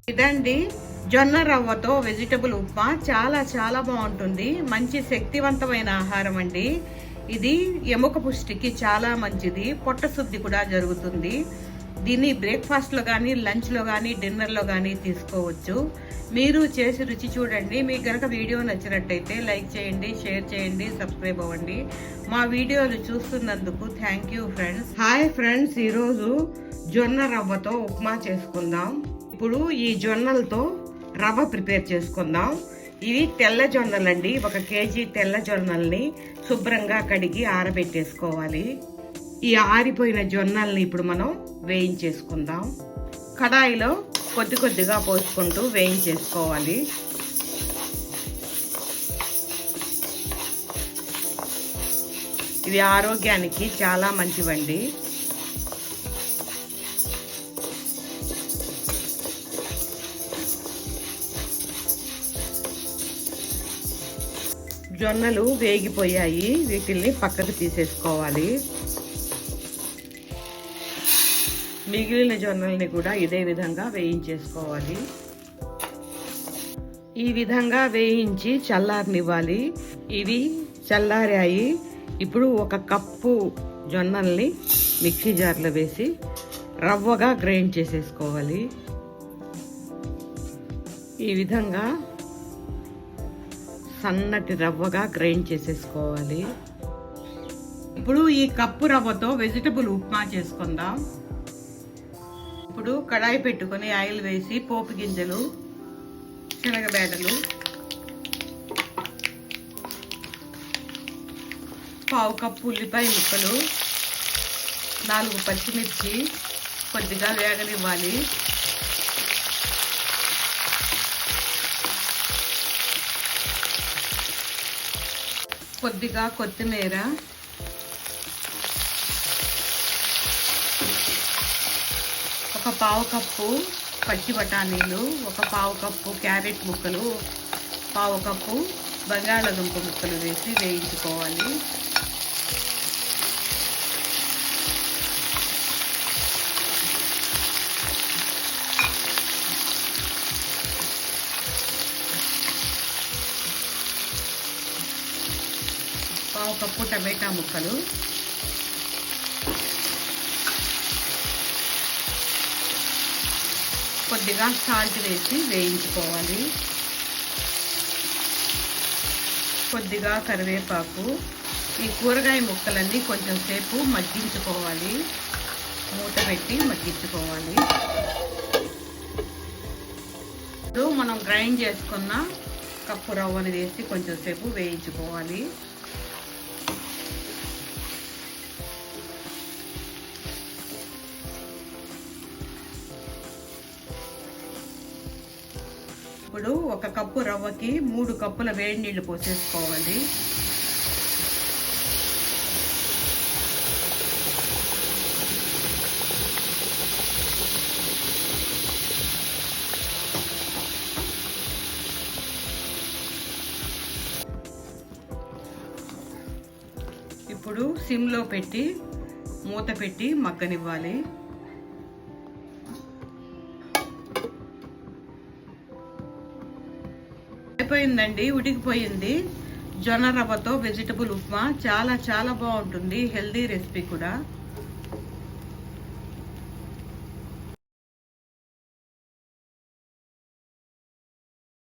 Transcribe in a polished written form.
ఇదండి జొన్న రవ్వతో వెజిటబుల్ ఉప్మా. చాలా చాలా బాగుంటుంది. మంచి శక్తివంతమైన ఆహారం అండి ఇది. ఎముక పుష్టికి చాలా మంచిది. పొట్ట శుద్ధి కూడా జరుగుతుంది. దీన్ని బ్రేక్ఫాస్ట్లో కానీ, లంచ్లో కానీ, డిన్నర్లో కానీ తీసుకోవచ్చు. మీరు చేసి రుచి చూడండి. మీకు కనుక వీడియో నచ్చినట్టయితే లైక్ చేయండి, షేర్ చేయండి, సబ్స్క్రైబ్ అవ్వండి. మా వీడియోలు చూస్తున్నందుకు thank you friends. Hi friends, ఈరోజు జొన్న రవ్వతో ఉప్మా చేసుకుందాం. ఇప్పుడు ఈ జొన్నలతో రవ్వ ప్రిపేర్ చేసుకుందాం. ఇవి తెల్ల జొన్నలండి. 1 కేజీ తెల్ల జొన్నల్ని శుభ్రంగా కడిగి ఆరబెట్టేసుకోవాలి. ఈ ఆరిపోయిన జొన్నల్ని ఇప్పుడు మనం వేయించేసుకుందాం. కడాయిలో కొద్ది కొద్దిగా పోసుకుంటూ వేయించేసుకోవాలి. ఇవి ఆరోగ్యానికి చాలా మంచివండి. జొన్నలు వేగిపోయాయి. వీటిల్ని పక్కకు తీసేసుకోవాలి. మిగిలిన జొన్నల్ని కూడా ఇదే విధంగా వేయించేసుకోవాలి. ఈ విధంగా వేయించి చల్లారనివ్వాలి. ఇవి చల్లారాయి. ఇప్పుడు 1 కప్పు జొన్నల్ని మిక్సీ జార్లో వేసి రవ్వగా గ్రైండ్ చేసేసుకోవాలి. ఈ విధంగా సన్నటి రవ్వగా గ్రైండ్ చేసేసుకోవాలి. ఇప్పుడు ఈ కప్పు రవ్వతో వెజిటబుల్ ఉప్మా చేసుకుందాం. ఇప్పుడు కడాయి పెట్టుకొని ఆయిల్ వేసి పోపు గింజలు, శనగబేడలు, 1/2 కప్పు ఉల్లిపాయ ముక్కలు, 4 పచ్చిమిర్చి కొద్దిగా వేగనివ్వాలి. కొద్దిగా కొత్తిమీర, 1/4 కప్పు పచ్చి బఠానీలు, 1/4 కప్పు క్యారెట్ ముక్కలు, 1/4 కప్పు బంగాళాదుంప ముక్కలు వేసి వేయించుకోవాలి. పావు కప్పు టమాటా ముక్కలు, కొద్దిగా సాల్ట్ వేసి వేయించుకోవాలి. కొద్దిగా కరివేపాకు. ఈ కూరగాయ ముక్కలన్నీ కొంచెం సేపు మగ్గించుకోవాలి. మూత పెట్టి మగ్గించుకోవాలి. ఇప్పుడు మనం గ్రైండ్ చేసుకున్న కప్పు రవ్వని వేసి కొంచెం సేపు వేయించుకోవాలి. ఇప్పుడు 1 కప్పు రవ్వకి 3 కప్పుల వేడి నీళ్లు పోసేసుకోవాలి. ఇప్పుడు సిమ్లో పెట్టి మూత పెట్టి మగ్గనివ్వాలి. అయిపోయిందండి, ఉడికిపోయింది. జొన్న రవ్వతో వెజిటబుల్ ఉప్మా చాలా చాలా బాగుంటుంది. హెల్దీ రెసిపీ కూడా.